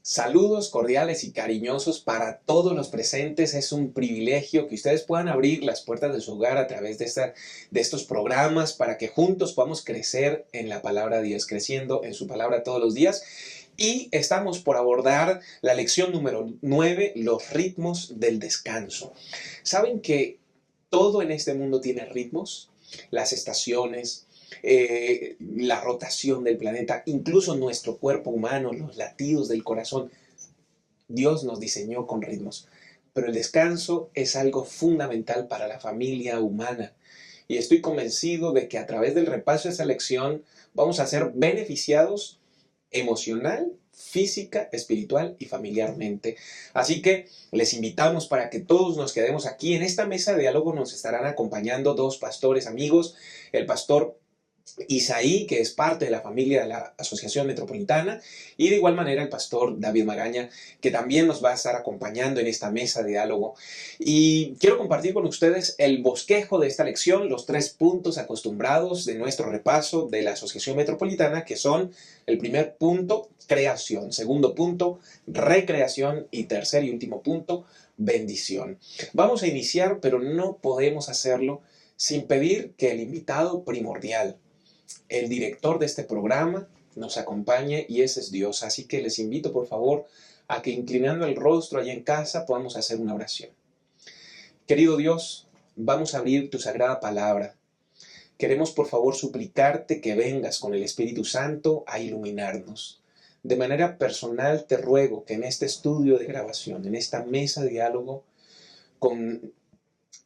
Saludos cordiales y cariñosos para todos los presentes. Es un privilegio que ustedes puedan abrir las puertas de su hogar a través de estos programas para que juntos podamos crecer en la palabra de Dios, creciendo en su palabra todos los días. Y estamos por abordar la lección número 9, los ritmos del descanso. ¿Saben que todo en este mundo tiene ritmos? Las estaciones, la rotación del planeta, incluso nuestro cuerpo humano, los latidos del corazón. Dios nos diseñó con ritmos, pero el descanso es algo fundamental para la familia humana. Y estoy convencido de que a través del repaso de esa lección vamos a ser beneficiados emocional, física, espiritual y familiarmente. Así que les invitamos para que todos nos quedemos aquí. En esta mesa de diálogo nos estarán acompañando dos pastores amigos, el pastor Isaí, que es parte de la familia de la Asociación Metropolitana, y de igual manera el pastor David Magaña, que también nos va a estar acompañando en esta mesa de diálogo. Y quiero compartir con ustedes el bosquejo de esta lección, los 3 puntos acostumbrados de nuestro repaso de la Asociación Metropolitana, que son: el primer punto, creación; segundo punto, recreación; y tercer y último punto, bendición. Vamos a iniciar, pero no podemos hacerlo sin pedir que el invitado primordial, el director de este programa, nos acompañe, y ese es Dios. Así que les invito por favor a que, inclinando el rostro allá en casa, podamos hacer una oración. Querido Dios, vamos a abrir tu sagrada palabra. Queremos por favor suplicarte que vengas con el Espíritu Santo a iluminarnos. De manera personal te ruego que en este estudio de grabación, en esta mesa de diálogo, con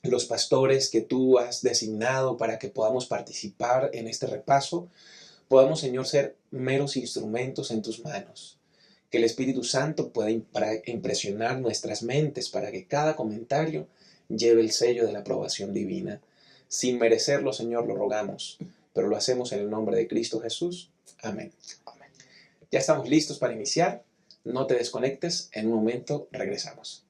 los pastores que tú has designado para que podamos participar en este repaso, podamos, Señor, ser meros instrumentos en tus manos. Que el Espíritu Santo pueda impresionar nuestras mentes para que cada comentario lleve el sello de la aprobación divina. Sin merecerlo, Señor, lo rogamos, pero lo hacemos en el nombre de Cristo Jesús. Amén. Amén. Ya estamos listos para iniciar. No te desconectes, en un momento regresamos.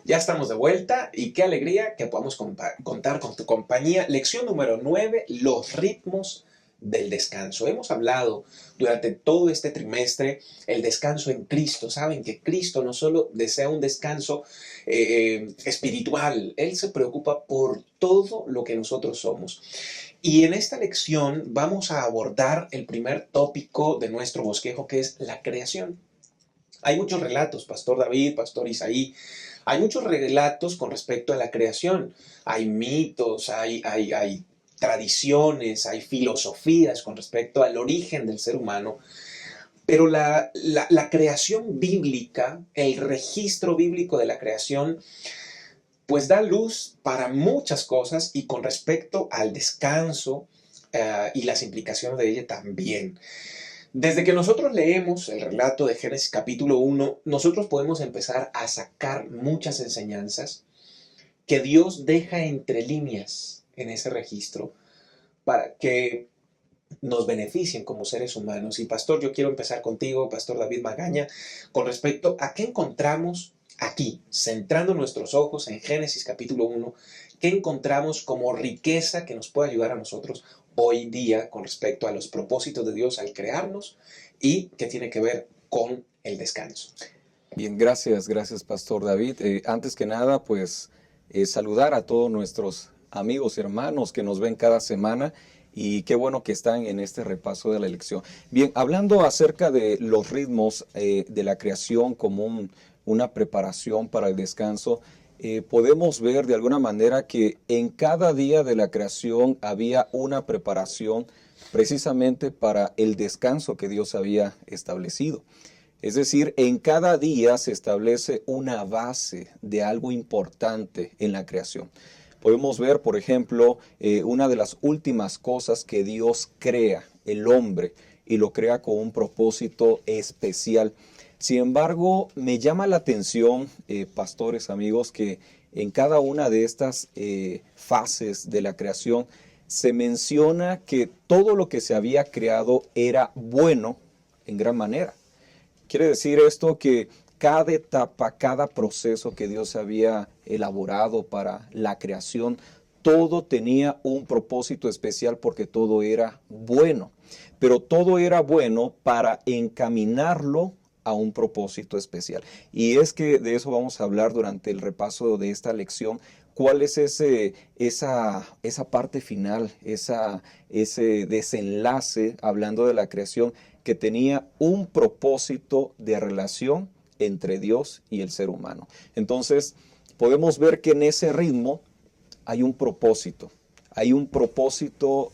Ya estamos de vuelta y qué alegría que podamos contar con tu compañía. Lección número 9, los ritmos del descanso. Hemos hablado durante todo este trimestre el descanso en Cristo. Saben que Cristo no solo desea un descanso espiritual, Él se preocupa por todo lo que nosotros somos. Y en esta lección vamos a abordar el primer tópico de nuestro bosquejo, que es la creación. Hay muchos relatos, Pastor David, Pastor Isaí, hay muchos relatos con respecto a la creación. Hay mitos, hay tradiciones, hay filosofías con respecto al origen del ser humano. Pero la creación bíblica, el registro bíblico de la creación, pues da luz para muchas cosas, y con respecto al descanso y las implicaciones de ella también. Desde que nosotros leemos el relato de Génesis capítulo 1, nosotros podemos empezar a sacar muchas enseñanzas que Dios deja entre líneas en ese registro para que nos beneficien como seres humanos. Y pastor, yo quiero empezar contigo, pastor David Magaña, con respecto a qué encontramos aquí, centrando nuestros ojos en Génesis capítulo 1, qué encontramos como riqueza que nos puede ayudar a nosotros hoy día con respecto a los propósitos de Dios al crearnos y que tiene que ver con el descanso. Bien, gracias Pastor David. Antes que nada, pues saludar a todos nuestros amigos y hermanos que nos ven cada semana, y qué bueno que están en este repaso de la lección. Bien, hablando acerca de los ritmos de la creación como una preparación para el descanso, podemos ver de alguna manera que en cada día de la creación había una preparación precisamente para el descanso que Dios había establecido. Es decir, en cada día se establece una base de algo importante en la creación. Podemos ver, por ejemplo, una de las últimas cosas que Dios crea, el hombre, y lo crea con un propósito especial. Sin embargo, me llama la atención, pastores, amigos, que en cada una de estas fases de la creación se menciona que todo lo que se había creado era bueno en gran manera. Quiere decir esto que cada etapa, cada proceso que Dios había elaborado para la creación, todo tenía un propósito especial porque todo era bueno. Pero todo era bueno para encaminarlo a un propósito especial. Y es que de eso vamos a hablar durante el repaso de esta lección. ¿Cuál es esa parte final, ese desenlace, hablando de la creación, que tenía un propósito de relación entre Dios y el ser humano? Entonces, podemos ver que en ese ritmo hay un propósito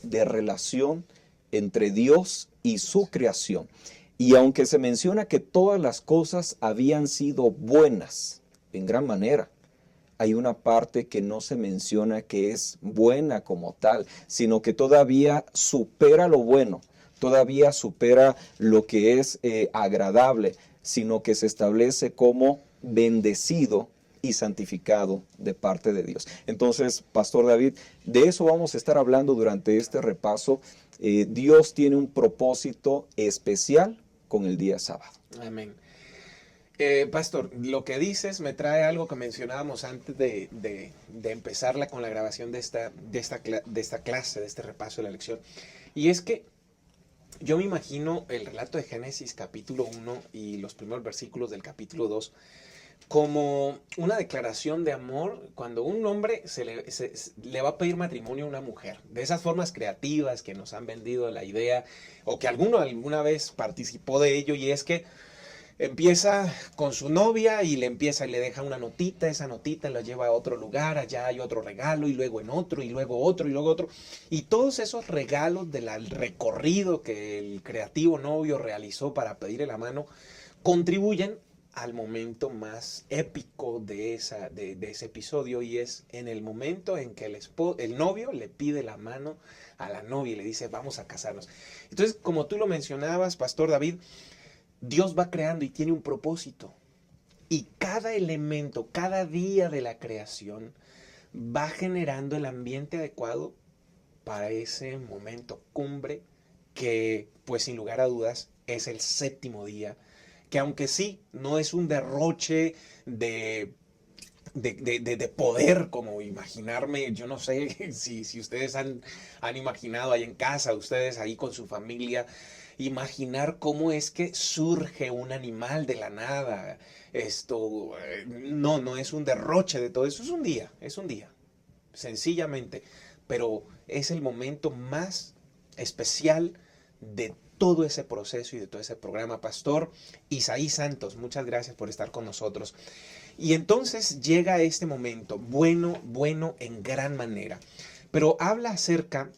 de relación entre Dios y su creación. Y aunque se menciona que todas las cosas habían sido buenas en gran manera, hay una parte que no se menciona que es buena como tal, sino que todavía supera lo bueno, todavía supera lo que es agradable, sino que se establece como bendecido y santificado de parte de Dios. Entonces, Pastor David, de eso vamos a estar hablando durante este repaso. Dios tiene un propósito especial con el día sábado. Amén. Pastor, lo que dices me trae algo que mencionábamos antes de empezar con la grabación de esta clase, de este repaso de la lección. Y es que yo me imagino el relato de Génesis capítulo 1 y los primeros versículos del capítulo 2 como una declaración de amor cuando un hombre le va a pedir matrimonio a una mujer. De esas formas creativas que nos han vendido la idea, o que alguno alguna vez participó de ello, y es que empieza con su novia y le deja una notita, esa notita la lleva a otro lugar, allá hay otro regalo, y luego en otro, y luego otro, y luego otro. Y todos esos regalos del recorrido que el creativo novio realizó para pedirle la mano, contribuyen al momento más épico de ese episodio, y es en el momento en que el novio le pide la mano a la novia y le dice, vamos a casarnos. Entonces, como tú lo mencionabas, Pastor David, Dios va creando y tiene un propósito. Y cada elemento, cada día de la creación va generando el ambiente adecuado para ese momento cumbre que, pues sin lugar a dudas, es el séptimo día, que aunque sí, no es un derroche de poder, como imaginarme, yo no sé si ustedes han imaginado ahí en casa, ustedes ahí con su familia, imaginar cómo es que surge un animal de la nada. Esto no es un derroche de todo eso, es un día, sencillamente, pero es el momento más especial de todo ese proceso y de todo ese programa. Pastor Isaí Santos, muchas gracias por estar con nosotros. Y entonces llega este momento, bueno en gran manera, pero habla acerca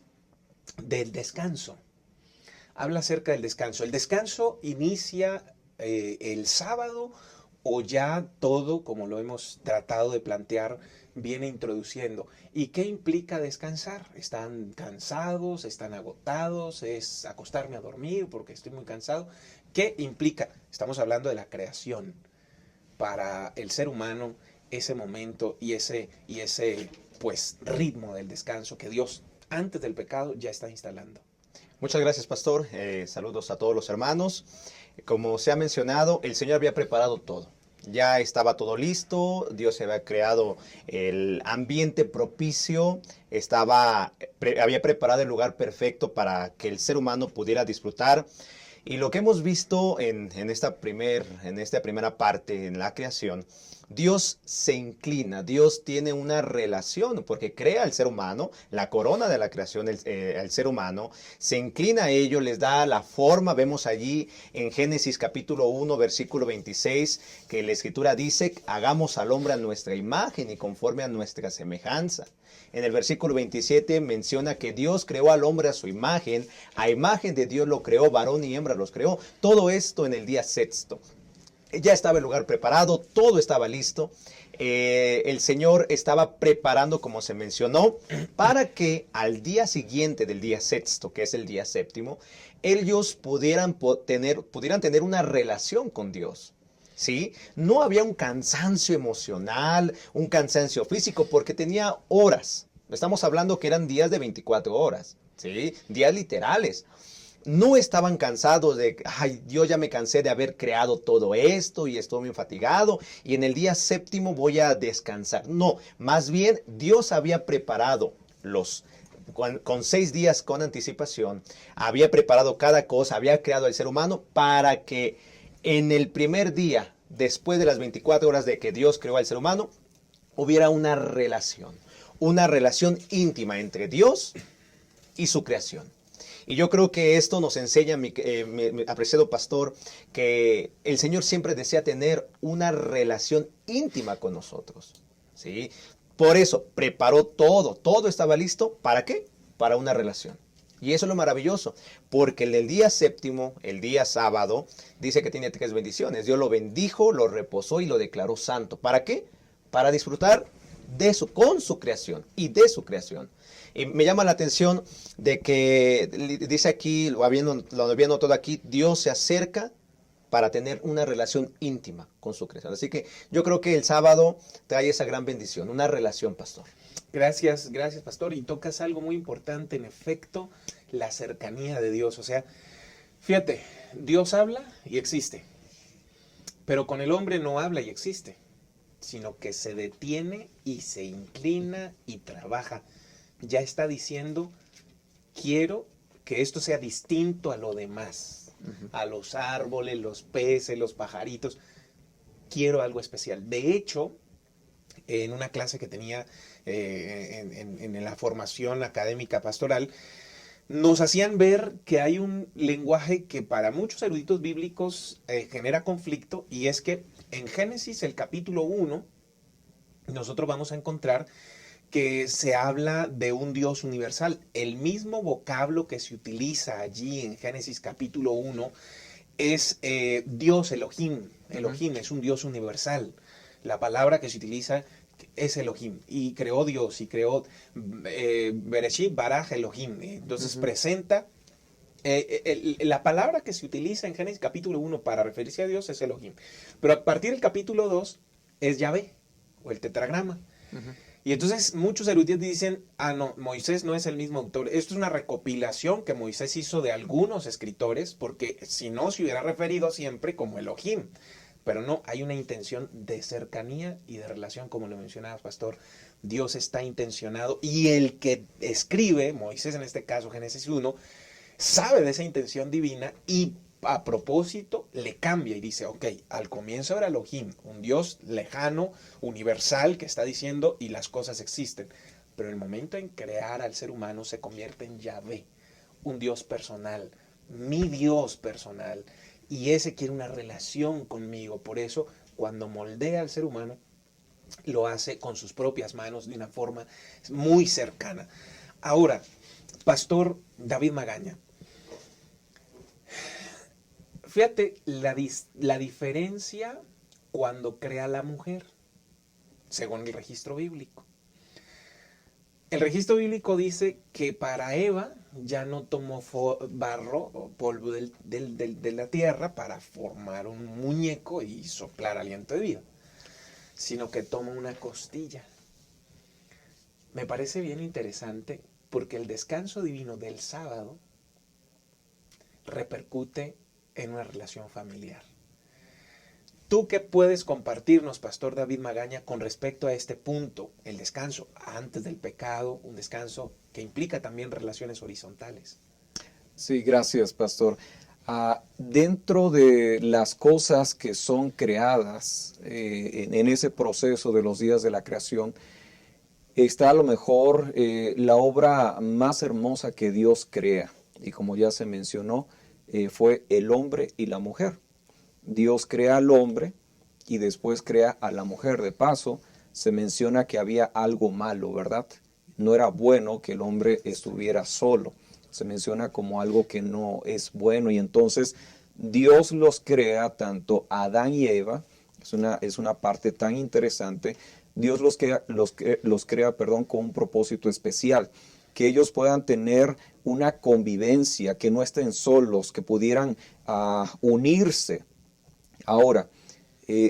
del descanso. ¿El descanso inicia el sábado o ya todo, como lo hemos tratado de plantear, viene introduciendo? ¿Y qué implica descansar? ¿Están cansados? ¿Están agotados? ¿Es acostarme a dormir porque estoy muy cansado? ¿Qué implica? Estamos hablando de la creación. Para el ser humano, ese momento y ese pues ritmo del descanso que Dios antes del pecado ya está instalando. Muchas gracias, Pastor. Saludos a todos los hermanos. Como se ha mencionado, el Señor había preparado todo. Ya estaba todo listo, Dios había creado el ambiente propicio, había preparado el lugar perfecto para que el ser humano pudiera disfrutar. Y lo que hemos visto en esta primera parte, en la creación, Dios se inclina, Dios tiene una relación porque crea al ser humano, la corona de la creación, el ser humano, se inclina a ello, les da la forma. Vemos allí en Génesis capítulo 1, versículo 26, que la escritura dice, hagamos al hombre a nuestra imagen y conforme a nuestra semejanza. En el versículo 27 menciona que Dios creó al hombre a imagen de Dios lo creó, varón y hembra los creó. Todo esto en el día sexto. Ya estaba el lugar preparado, todo estaba listo. El Señor estaba preparando, como se mencionó, para que al día siguiente del día sexto, que es el día séptimo, ellos pudieran tener una relación con Dios. ¿Sí? No había un cansancio emocional, un cansancio físico, porque tenía horas. Estamos hablando que eran días de 24 horas, ¿sí? Días literales. No estaban cansados de, ay, yo ya me cansé de haber creado todo esto y estoy muy fatigado y en el día séptimo voy a descansar. No, más bien Dios había preparado con 6 días con anticipación, había preparado cada cosa, había creado al ser humano para que en el primer día, después de las 24 horas de que Dios creó al ser humano, hubiera una relación íntima entre Dios y su creación. Y yo creo que esto nos enseña, mi apreciado pastor, que el Señor siempre desea tener una relación íntima con nosotros, ¿sí? Por eso preparó todo estaba listo. ¿Para qué? Para una relación. Y eso es lo maravilloso, porque en el día séptimo, el día sábado, dice que tiene 3 bendiciones. Dios lo bendijo, lo reposó y lo declaró santo. ¿Para qué? Para disfrutar con su creación y de su creación. Y me llama la atención de que dice aquí, lo había notado aquí, Dios se acerca para tener una relación íntima con su creación. Así que yo creo que el sábado trae esa gran bendición, una relación, pastor. Gracias, pastor. Y tocas algo muy importante, en efecto, la cercanía de Dios. O sea, fíjate, Dios habla y existe, pero con el hombre no habla y existe, sino que se detiene y se inclina y trabaja. Ya está diciendo, quiero que esto sea distinto a lo demás, a los árboles, los peces, los pajaritos. Quiero algo especial. De hecho, en una clase que tenía en la formación académica pastoral, nos hacían ver que hay un lenguaje que para muchos eruditos bíblicos genera conflicto, y es que en Génesis, el capítulo 1, nosotros vamos a encontrar que se habla de un Dios universal. El mismo vocablo que se utiliza allí en Génesis capítulo 1 es Dios Elohim. Elohim es un Dios universal. La palabra que se utiliza es Elohim. Y creó Dios, y creó Bereshit Baraj Elohim. Entonces presenta la palabra que se utiliza en Génesis capítulo 1 para referirse a Dios es Elohim. Pero a partir del capítulo 2 es Yahvé, o el tetragrama. Y entonces muchos eruditos dicen, no, Moisés no es el mismo autor. Esto es una recopilación que Moisés hizo de algunos escritores, porque si no se hubiera referido siempre como Elohim. Pero no, hay una intención de cercanía y de relación, como lo mencionabas, pastor. Dios está intencionado, y el que escribe, Moisés en este caso, Génesis 1, sabe de esa intención divina y a propósito le cambia y dice, ok, al comienzo era Elohim, un Dios lejano, universal, que está diciendo y las cosas existen. Pero el momento en crear al ser humano se convierte en Yahvé, un Dios personal, mi Dios personal. Y ese quiere una relación conmigo. Por eso, cuando moldea al ser humano, lo hace con sus propias manos de una forma muy cercana. Ahora, pastor David Magaña, fíjate la diferencia cuando crea la mujer, según el registro bíblico. El registro bíblico dice que para Eva ya no tomó barro o polvo de la tierra para formar un muñeco y soplar aliento de vida, sino que toma una costilla. Me parece bien interesante porque el descanso divino del sábado repercute en una relación familiar. ¿Tú qué puedes compartirnos, pastor David Magaña, con respecto a este punto, el descanso antes del pecado, un descanso que implica también relaciones horizontales? Sí, gracias, pastor. Dentro de las cosas que son creadas en ese proceso de los días de la creación, está a lo mejor la obra más hermosa que Dios crea. Y como ya se mencionó, fue el hombre y la mujer. Dios crea al hombre y después crea a la mujer. De paso, se menciona que había algo malo, ¿verdad? No era bueno que el hombre estuviera solo. Se menciona como algo que no es bueno. Y entonces Dios los crea, tanto Adán y Eva. Es una parte tan interesante. Dios los crea, con un propósito especial. Que ellos puedan tener una convivencia, que no estén solos, que pudieran unirse. Ahora,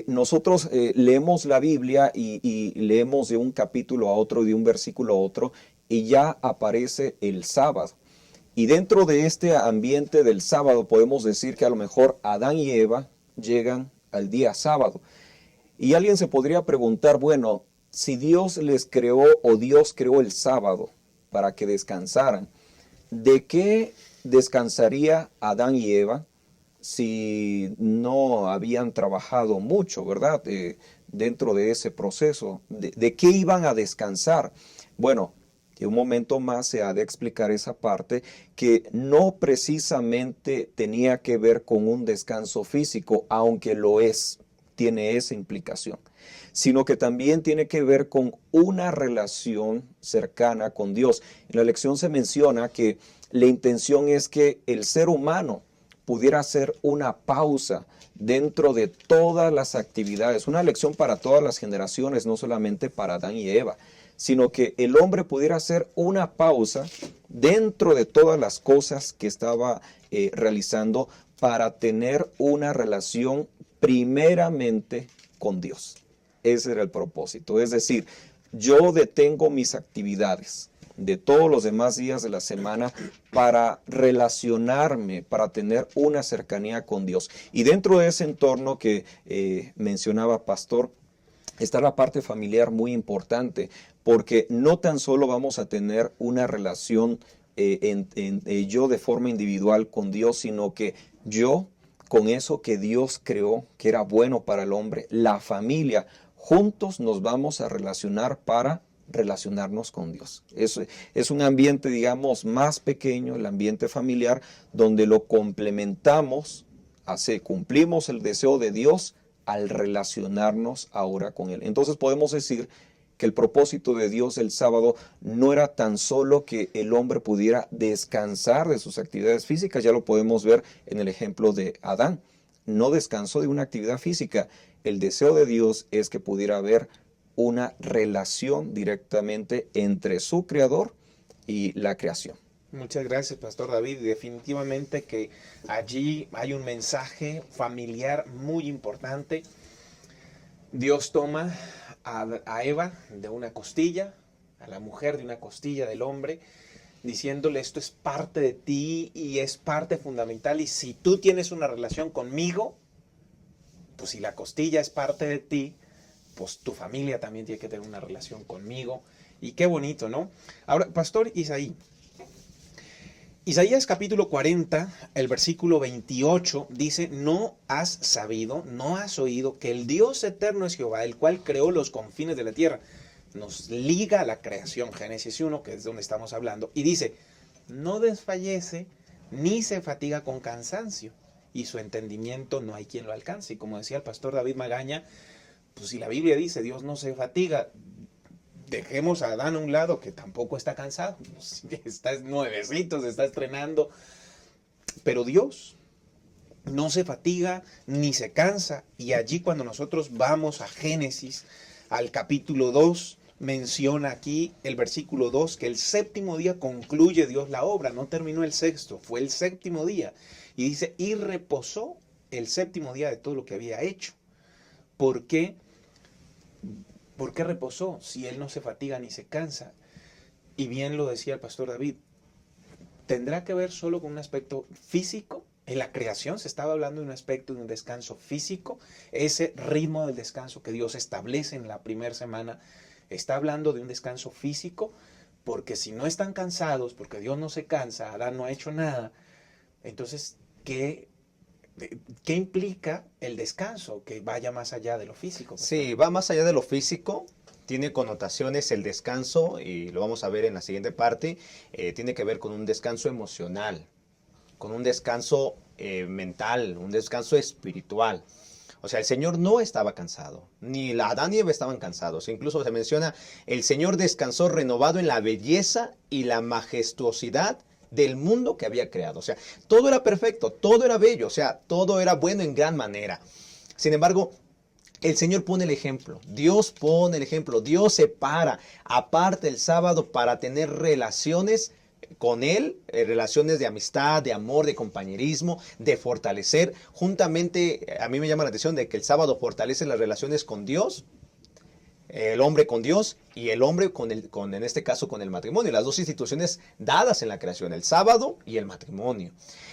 nosotros leemos la Biblia y leemos de un capítulo a otro, de un versículo a otro, y ya aparece el sábado. Y dentro de este ambiente del sábado podemos decir que a lo mejor Adán y Eva llegan al día sábado. Y alguien se podría preguntar, bueno, si Dios les creó o Dios creó el sábado, para que descansaran. ¿De qué descansaría Adán y Eva si no habían trabajado mucho, verdad? Dentro de ese proceso. ¿De qué iban a descansar? Bueno, en un momento más se ha de explicar esa parte que no precisamente tenía que ver con un descanso físico, aunque lo es, tiene esa implicación, sino que también tiene que ver con una relación cercana con Dios. En la lección se menciona que la intención es que el ser humano pudiera hacer una pausa dentro de todas las actividades, una lección para todas las generaciones, no solamente para Adán y Eva, sino que el hombre pudiera hacer una pausa dentro de todas las cosas que estaba realizando para tener una relación primeramente con Dios. Ese era el propósito. Es decir, yo detengo mis actividades de todos los demás días de la semana para relacionarme, para tener una cercanía con Dios. Y dentro de ese entorno que mencionaba Pastor, está la parte familiar muy importante, porque no tan solo vamos a tener una relación yo de forma individual con Dios, sino que yo con eso que Dios creó, que era bueno para el hombre, la familia, juntos nos vamos a relacionar para relacionarnos con Dios. Es un ambiente, digamos, más pequeño, el ambiente familiar, donde lo complementamos, cumplimos el deseo de Dios al relacionarnos ahora con Él. Entonces podemos decir que el propósito de Dios el sábado no era tan solo que el hombre pudiera descansar de sus actividades físicas, ya lo podemos ver en el ejemplo de Adán. No descansó de una actividad física. El deseo de Dios es que pudiera haber una relación directamente entre su creador y la creación. Muchas gracias, Pastor David. Definitivamente que allí hay un mensaje familiar muy importante. Dios toma a Eva de una costilla, a la mujer de una costilla del hombre, diciéndole esto es parte de ti y es parte fundamental. Y si tú tienes una relación conmigo, pues si la costilla es parte de ti, pues tu familia también tiene que tener una relación conmigo. Y qué bonito, ¿no? Ahora, Pastor Isaías capítulo 40, el versículo 28 dice, no has sabido, no has oído que el Dios eterno es Jehová, el cual creó los confines de la tierra. Nos liga a la creación, Génesis 1, que es donde estamos hablando, y dice, no desfallece ni se fatiga con cansancio, y su entendimiento no hay quien lo alcance. Y como decía el pastor David Magaña, pues si la Biblia dice Dios no se fatiga, dejemos a Adán a un lado, que tampoco está cansado, está nuevecito, se está estrenando, pero Dios no se fatiga ni se cansa. Y allí cuando nosotros vamos a Génesis, al capítulo 2, menciona aquí el versículo 2, que el séptimo día concluye Dios la obra, no terminó el sexto, fue el séptimo día. Y dice, y reposó el séptimo día de todo lo que había hecho. ¿Por qué? ¿Por qué reposó si él no se fatiga ni se cansa? Y bien lo decía el pastor David, ¿tendrá que ver solo con un aspecto físico? En la creación se estaba hablando de un aspecto de un descanso físico, ese ritmo del descanso que Dios establece en la primera semana, está hablando de un descanso físico, porque si no están cansados, porque Dios no se cansa, Adán no ha hecho nada, entonces, ¿qué implica el descanso que vaya más allá de lo físico? Sí, va más allá de lo físico, tiene connotaciones el descanso, y lo vamos a ver en la siguiente parte, tiene que ver con un descanso emocional, con un descanso mental, un descanso espiritual. O sea, el Señor no estaba cansado, ni Adán y Eva estaban cansados. Incluso se menciona, el Señor descansó renovado en la belleza y la majestuosidad del mundo que había creado. O sea, todo era perfecto, todo era bello, o sea, todo era bueno en gran manera. Sin embargo, el Señor pone el ejemplo, Dios pone el ejemplo, Dios separa aparte el sábado para tener relaciones con Él, relaciones de amistad, de amor, de compañerismo, de fortalecer. Juntamente, a mí me llama la atención de que el sábado fortalece las relaciones con Dios, el hombre con Dios y el hombre en este caso con el matrimonio, las dos instituciones dadas en la creación, el sábado y el matrimonio.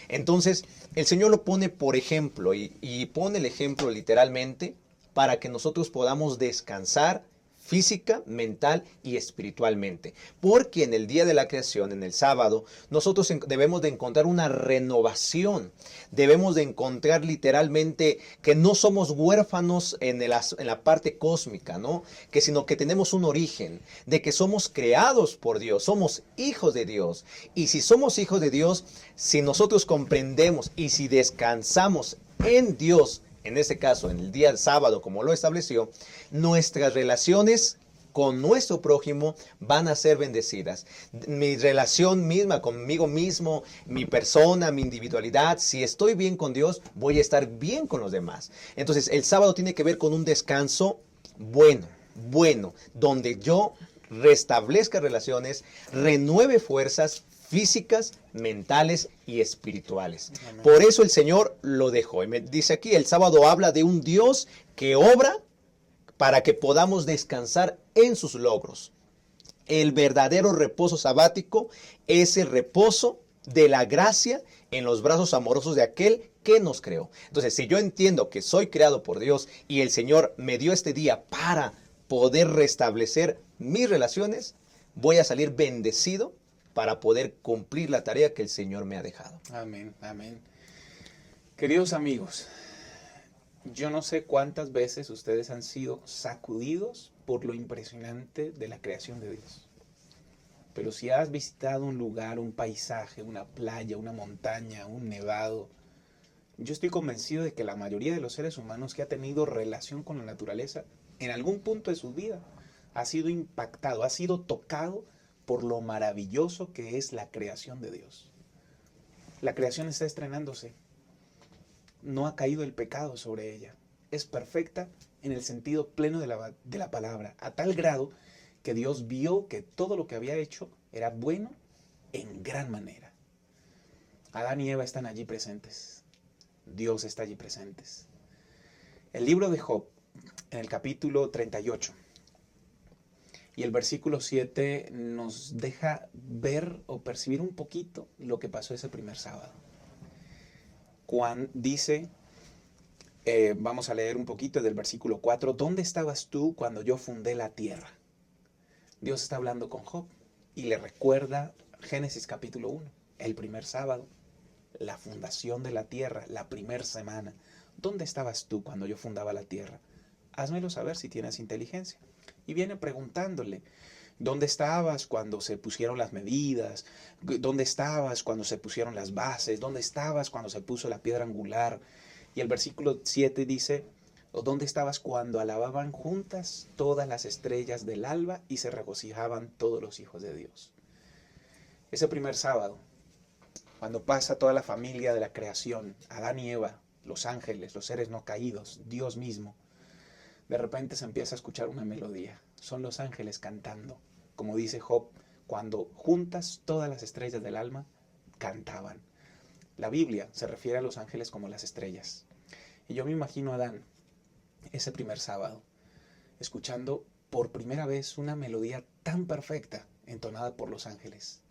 Entonces, el Señor lo pone por ejemplo y pone el ejemplo literalmente para que nosotros podamos descansar física, mental y espiritualmente. Porque en el día de la creación, en el sábado, nosotros debemos de encontrar una renovación. Debemos de encontrar literalmente que no somos huérfanos en la parte cósmica, ¿no? Sino que tenemos un origen, de que somos creados por Dios, somos hijos de Dios. Y si somos hijos de Dios, si nosotros comprendemos y si descansamos en Dios, en este caso, en el día del sábado, como lo estableció, nuestras relaciones con nuestro prójimo van a ser bendecidas. Mi relación misma conmigo mismo, mi persona, mi individualidad, si estoy bien con Dios, voy a estar bien con los demás. Entonces, el sábado tiene que ver con un descanso bueno, donde yo restablezca relaciones, renueve fuerzas físicas, mentales y espirituales. Amén. Por eso el Señor lo dejó. Y me dice aquí, el sábado habla de un Dios que obra para que podamos descansar en sus logros. El verdadero reposo sabático es el reposo de la gracia en los brazos amorosos de aquel que nos creó. Entonces, si yo entiendo que soy creado por Dios y el Señor me dio este día para poder restablecer mis relaciones, voy a salir bendecido para poder cumplir la tarea que el Señor me ha dejado. Amén, amén. Queridos amigos, yo no sé cuántas veces ustedes han sido sacudidos por lo impresionante de la creación de Dios. Pero si has visitado un lugar, un paisaje, una playa, una montaña, un nevado, yo estoy convencido de que la mayoría de los seres humanos que ha tenido relación con la naturaleza, en algún punto de su vida, ha sido impactado, ha sido tocado por lo maravilloso que es la creación de Dios. La creación está estrenándose. No ha caído el pecado sobre ella. Es perfecta en el sentido pleno de la palabra, a tal grado que Dios vio que todo lo que había hecho era bueno en gran manera. Adán y Eva están allí presentes. Dios está allí presentes. El libro de Job, en el capítulo 38, y el versículo 7 nos deja ver o percibir un poquito lo que pasó ese primer sábado. Juan dice, vamos a leer un poquito del versículo 4, ¿dónde estabas tú cuando yo fundé la tierra? Dios está hablando con Job y le recuerda Génesis capítulo 1, el primer sábado, la fundación de la tierra, la primera semana. ¿Dónde estabas tú cuando yo fundaba la tierra? Házmelo saber si tienes inteligencia. Y viene preguntándole, ¿dónde estabas cuando se pusieron las medidas? ¿Dónde estabas cuando se pusieron las bases? ¿Dónde estabas cuando se puso la piedra angular? Y el versículo 7 dice, ¿dónde estabas cuando alababan juntas todas las estrellas del alba y se regocijaban todos los hijos de Dios? Ese primer sábado, cuando pasa toda la familia de la creación, Adán y Eva, los ángeles, los seres no caídos, Dios mismo, de repente se empieza a escuchar una melodía. Son los ángeles cantando. Como dice Job, cuando juntas todas las estrellas del alma, cantaban. La Biblia se refiere a los ángeles como las estrellas. Y yo me imagino a Adán, ese primer sábado, escuchando por primera vez una melodía tan perfecta, entonada por los ángeles.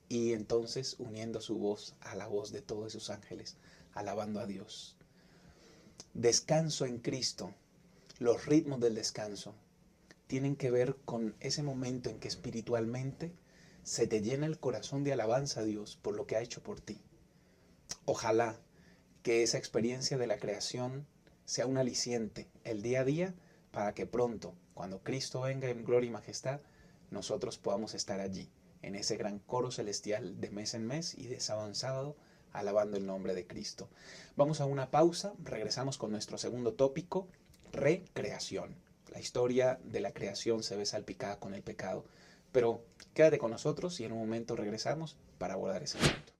Y entonces uniendo su voz a la voz de todos esos ángeles, alabando a Dios. Descanso en Cristo. Los ritmos del descanso tienen que ver con ese momento en que espiritualmente se te llena el corazón de alabanza a Dios por lo que ha hecho por ti. Ojalá que esa experiencia de la creación sea un aliciente el día a día para que pronto, cuando Cristo venga en gloria y majestad, nosotros podamos estar allí, en ese gran coro celestial de mes en mes y de sábado en sábado, alabando el nombre de Cristo. Vamos a una pausa, regresamos con nuestro segundo tópico, recreación. La historia de la creación se ve salpicada con el pecado, pero quédate con nosotros y en un momento regresamos para abordar ese punto.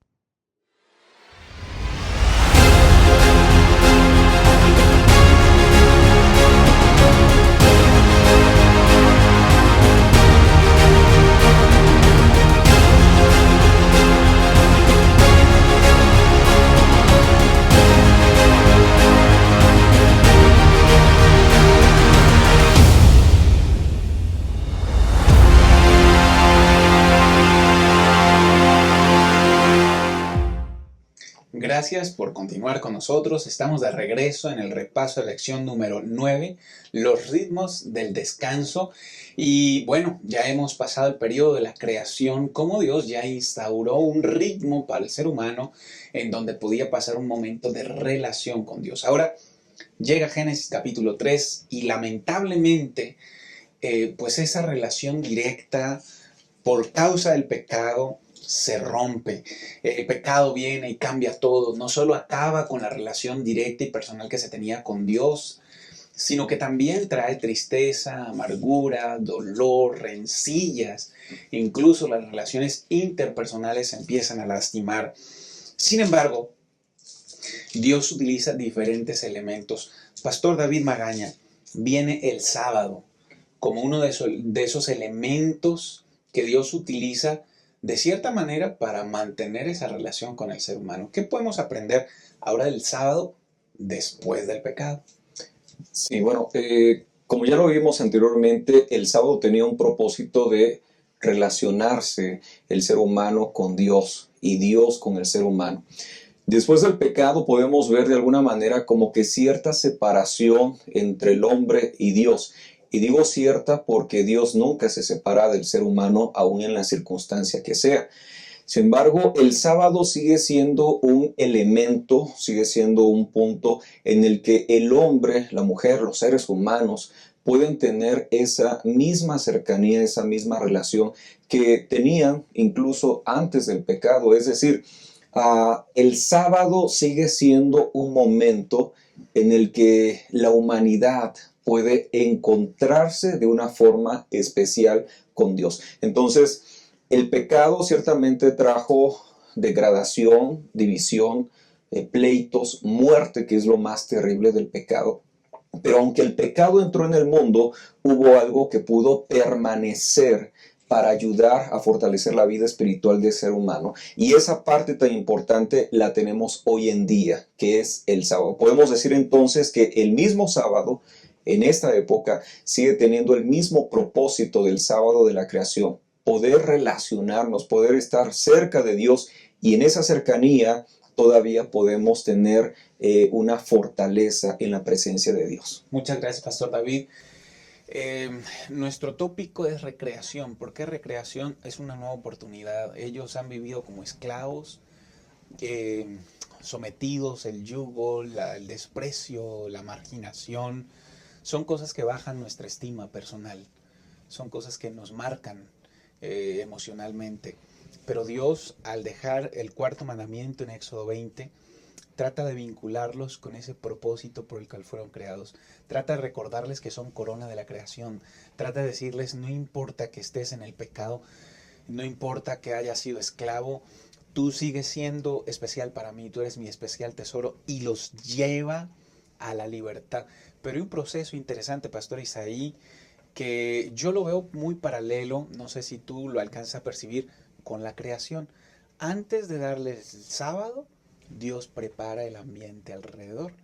gracias por continuar con nosotros. Estamos de regreso en el repaso de lección número 9, los ritmos del descanso. Y bueno, ya hemos pasado el periodo de la creación, como Dios ya instauró un ritmo para el ser humano en donde podía pasar un momento de relación con Dios. Ahora llega Génesis capítulo 3 y lamentablemente pues esa relación directa por causa del pecado se rompe. El pecado viene y cambia todo. No solo acaba con la relación directa y personal que se tenía con Dios, sino que también trae tristeza, amargura, dolor, rencillas. Incluso las relaciones interpersonales se empiezan a lastimar. Sin embargo, Dios utiliza diferentes elementos. Pastor David Magaña, viene el sábado como uno de esos elementos que Dios utiliza de cierta manera para mantener esa relación con el ser humano. ¿Qué podemos aprender ahora del sábado después del pecado? Sí, bueno, como ya lo vimos anteriormente, el sábado tenía un propósito de relacionarse el ser humano con Dios y Dios con el ser humano. Después del pecado podemos ver de alguna manera como que cierta separación entre el hombre y Dios. Y digo cierta porque Dios nunca se separa del ser humano, aun en la circunstancia que sea. Sin embargo, el sábado sigue siendo un elemento, sigue siendo un punto en el que el hombre, la mujer, los seres humanos pueden tener esa misma cercanía, esa misma relación que tenían incluso antes del pecado. Es decir, el sábado sigue siendo un momento en el que la humanidad puede encontrarse de una forma especial con Dios. Entonces, el pecado ciertamente trajo degradación, división, pleitos, muerte, que es lo más terrible del pecado. Pero aunque el pecado entró en el mundo, hubo algo que pudo permanecer para ayudar a fortalecer la vida espiritual del ser humano. Y esa parte tan importante la tenemos hoy en día, que es el sábado. Podemos decir entonces que el mismo sábado, en esta época, sigue teniendo el mismo propósito del sábado de la creación: poder relacionarnos, poder estar cerca de Dios, y en esa cercanía todavía podemos tener una fortaleza en la presencia de Dios. Muchas gracias, Pastor David. Nuestro tópico es recreación. ¿Por qué recreación? Es una nueva oportunidad. Ellos han vivido como esclavos, sometidos, el yugo, el desprecio, la marginación. Son cosas que bajan nuestra estima personal. Son cosas que nos marcan emocionalmente. Pero Dios, al dejar el cuarto mandamiento en Éxodo 20, trata de vincularlos con ese propósito por el cual fueron creados. Trata de recordarles que son corona de la creación. Trata de decirles: no importa que estés en el pecado, no importa que hayas sido esclavo, tú sigues siendo especial para mí, tú eres mi especial tesoro, y los lleva a la libertad. Pero hay un proceso interesante, Pastor Isaí, que yo lo veo muy paralelo, no sé si tú lo alcanzas a percibir, con la creación. Antes de darles el sábado, Dios prepara el ambiente alrededor.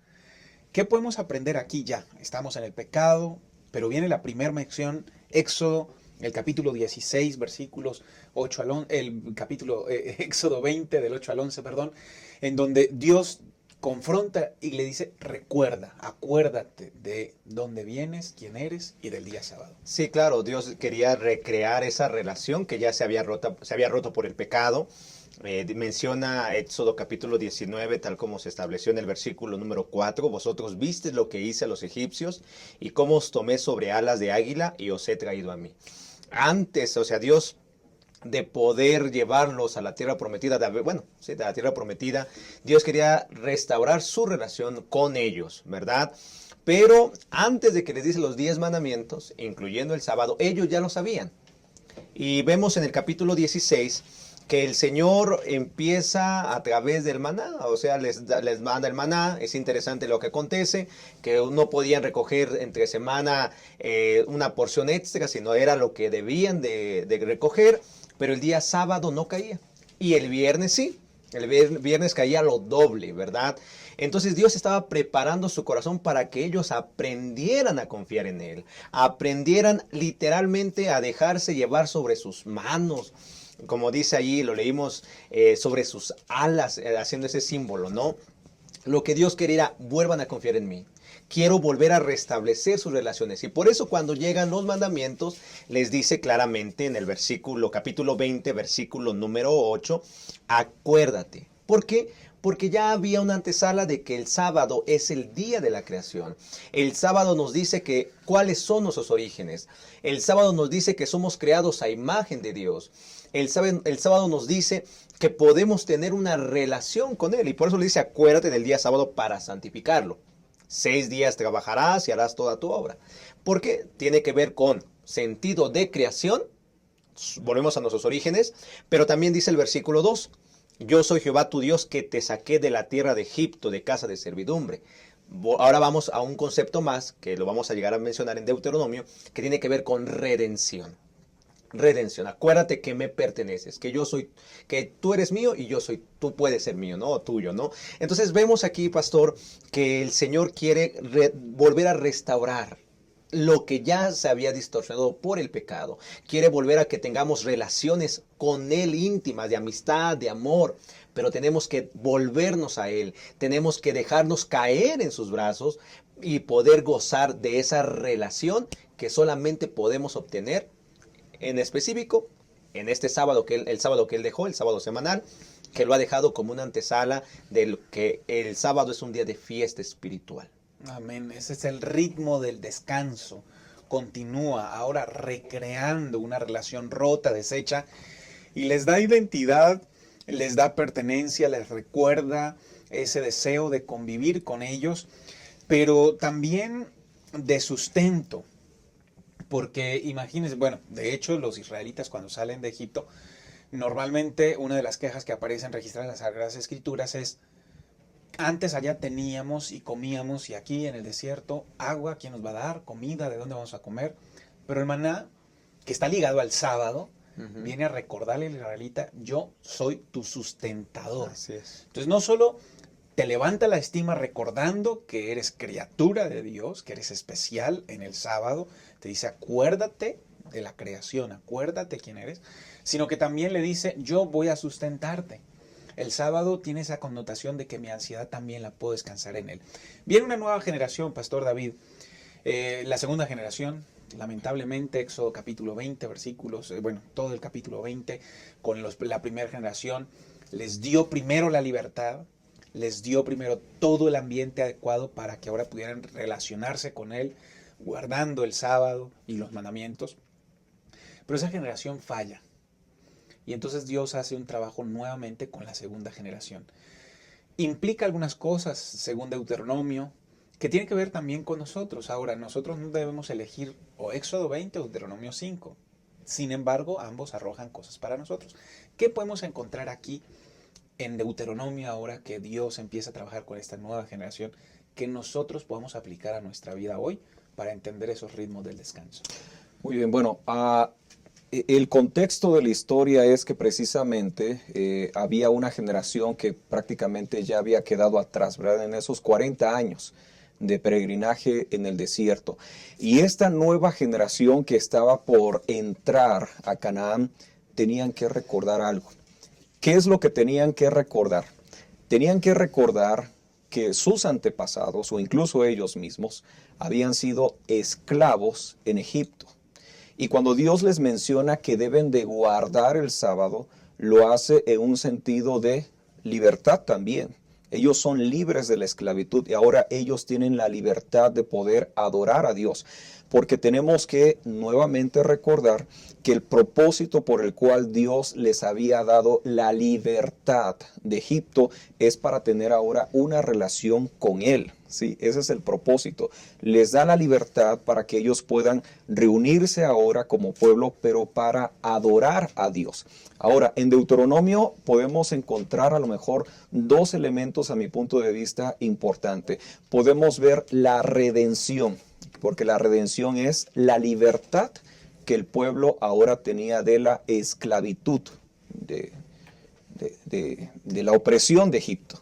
¿Qué podemos aprender aquí ya? Estamos en el pecado, pero viene la primera mención, Éxodo, el capítulo 16, versículos 8 al 11, Éxodo 20, del 8 al 11, perdón, en donde Dios confronta y le dice: recuerda, acuérdate de dónde vienes, quién eres y del día sábado. Sí, claro, Dios quería recrear esa relación que ya se había roto por el pecado. Menciona Éxodo capítulo 19, tal como se estableció en el versículo número 4: vosotros visteis lo que hice a los egipcios y cómo os tomé sobre alas de águila y os he traído a mí. Antes, o sea, Dios, de poder llevarlos a la tierra prometida, de la tierra prometida, Dios quería restaurar su relación con ellos, ¿verdad? Pero antes de que les dice los 10 mandamientos, incluyendo el sábado, ellos ya lo sabían. Y vemos en el capítulo 16 que el Señor empieza a través del maná, o sea, les manda el maná. Es interesante lo que acontece, que no podían recoger entre semana una porción extra, sino era lo que debían de recoger, pero el día sábado no caía, y el viernes sí. El viernes caía lo doble, ¿verdad? Entonces Dios estaba preparando su corazón para que ellos aprendieran a confiar en Él, aprendieran literalmente a dejarse llevar sobre sus manos, como dice allí, lo leímos, sobre sus alas, haciendo ese símbolo, ¿no? Lo que Dios quería era, vuelvan a confiar en mí. Quiero volver a restablecer sus relaciones. Y por eso cuando llegan los mandamientos, les dice claramente en el versículo, capítulo 20, versículo número 8, acuérdate. ¿Por qué? Porque ya había una antesala de que el sábado es el día de la creación. El sábado nos dice que cuáles son nuestros orígenes. El sábado nos dice que somos creados a imagen de Dios. El sábado nos dice que podemos tener una relación con Él. Y por eso le dice, acuérdate del día sábado para santificarlo. 6 días trabajarás y harás toda tu obra. Porque tiene que ver con sentido de creación. Volvemos a nuestros orígenes. Pero también dice el versículo 2. Yo soy Jehová tu Dios que te saqué de la tierra de Egipto, de casa de servidumbre. Ahora vamos a un concepto más, que lo vamos a llegar a mencionar en Deuteronomio, que tiene que ver con redención. Redención, acuérdate que me perteneces, que yo soy, que tú eres mío y yo soy, tú puedes ser mío, ¿no? O tuyo, ¿no? Entonces vemos aquí, pastor, que el Señor quiere volver a restaurar lo que ya se había distorsionado por el pecado. Quiere volver a que tengamos relaciones con Él íntimas, de amistad, de amor, pero tenemos que volvernos a Él, tenemos que dejarnos caer en sus brazos y poder gozar de esa relación que solamente podemos obtener en específico en este sábado, el sábado que Él dejó, el sábado semanal, que lo ha dejado como una antesala de que el sábado es un día de fiesta espiritual. Amén. Ese es el ritmo del descanso. Continúa ahora recreando una relación rota, deshecha, y les da identidad, les da pertenencia, les recuerda ese deseo de convivir con ellos, pero también de sustento. Porque imagínense, bueno, de hecho los israelitas cuando salen de Egipto, normalmente una de las quejas que aparecen registradas en las Sagradas Escrituras es: antes allá teníamos y comíamos, y aquí en el desierto, agua, ¿quién nos va a dar? Comida, ¿de dónde vamos a comer? Pero el maná, que está ligado al sábado, viene a recordarle al israelita: yo soy tu sustentador. Así es. Entonces no solo te levanta la estima recordando que eres criatura de Dios, que eres especial en el sábado, te dice acuérdate de la creación, acuérdate quién eres, sino que también le dice: yo voy a sustentarte. El sábado tiene esa connotación de que mi ansiedad también la puedo descansar en él. Viene una nueva generación, Pastor David, la segunda generación, lamentablemente, Éxodo capítulo 20, versículos, todo el capítulo 20, con la primera generación, les dio primero la libertad, les dio primero todo el ambiente adecuado para que ahora pudieran relacionarse con Él, guardando el sábado y los mandamientos. Pero esa generación falla. Y entonces Dios hace un trabajo nuevamente con la segunda generación. Implica algunas cosas, según Deuteronomio, que tienen que ver también con nosotros. Ahora, nosotros no debemos elegir o Éxodo 20 o Deuteronomio 5. Sin embargo, ambos arrojan cosas para nosotros. ¿Qué podemos encontrar aquí en Deuteronomio ahora que Dios empieza a trabajar con esta nueva generación que nosotros podamos aplicar a nuestra vida hoy para entender esos ritmos del descanso? Muy bien, bueno, el contexto de la historia es que precisamente había una generación que prácticamente ya había quedado atrás, ¿verdad? En esos 40 años de peregrinaje en el desierto. Y esta nueva generación que estaba por entrar a Canaán tenían que recordar algo. ¿Qué es lo que tenían que recordar? Tenían que recordar que sus antepasados, o incluso ellos mismos, habían sido esclavos en Egipto. Y cuando Dios les menciona que deben de guardar el sábado, lo hace en un sentido de libertad también. Ellos son libres de la esclavitud y ahora ellos tienen la libertad de poder adorar a Dios. Porque tenemos que nuevamente recordar que el propósito por el cual Dios les había dado la libertad de Egipto es para tener ahora una relación con Él. Sí, ese es el propósito. Les da la libertad para que ellos puedan reunirse ahora como pueblo, pero para adorar a Dios. Ahora, en Deuteronomio podemos encontrar a lo mejor dos elementos a mi punto de vista importante. Podemos ver la redención, porque la redención es la libertad que el pueblo ahora tenía de la esclavitud de la opresión de Egipto.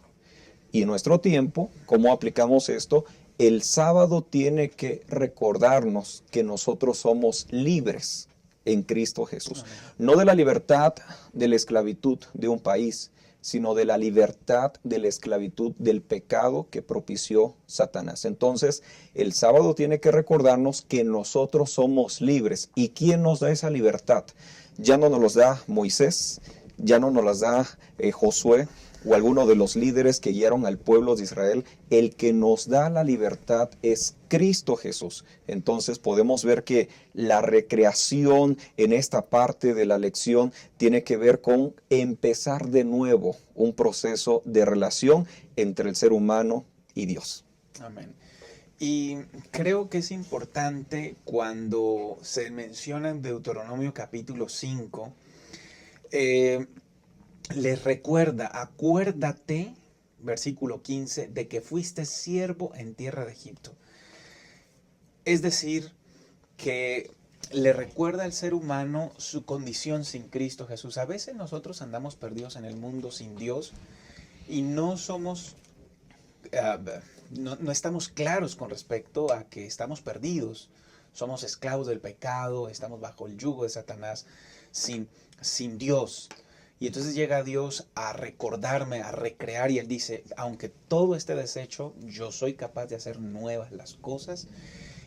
Y en nuestro tiempo, ¿cómo aplicamos esto? El sábado tiene que recordarnos que nosotros somos libres en Cristo Jesús. No de la libertad de la esclavitud de un país, sino de la libertad de la esclavitud del pecado que propició Satanás. Entonces, el sábado tiene que recordarnos que nosotros somos libres. ¿Y quién nos da esa libertad? Ya no nos los da Moisés, ya no nos las da Josué o alguno de los líderes que guiaron al pueblo de Israel. El que nos da la libertad es Cristo Jesús. Entonces podemos ver que la recreación en esta parte de la lección tiene que ver con empezar de nuevo un proceso de relación entre el ser humano y Dios. Amén. Y creo que es importante cuando se menciona en Deuteronomio capítulo 5, les recuerda, acuérdate, versículo 15, de que fuiste siervo en tierra de Egipto. Es decir, que le recuerda al ser humano su condición sin Cristo Jesús. A veces nosotros andamos perdidos en el mundo sin Dios y no somos... no estamos claros con respecto a que estamos perdidos, somos esclavos del pecado, estamos bajo el yugo de Satanás sin Dios. Y entonces llega Dios a recordarme, a recrear, y Él dice, aunque todo esté deshecho, yo soy capaz de hacer nuevas las cosas.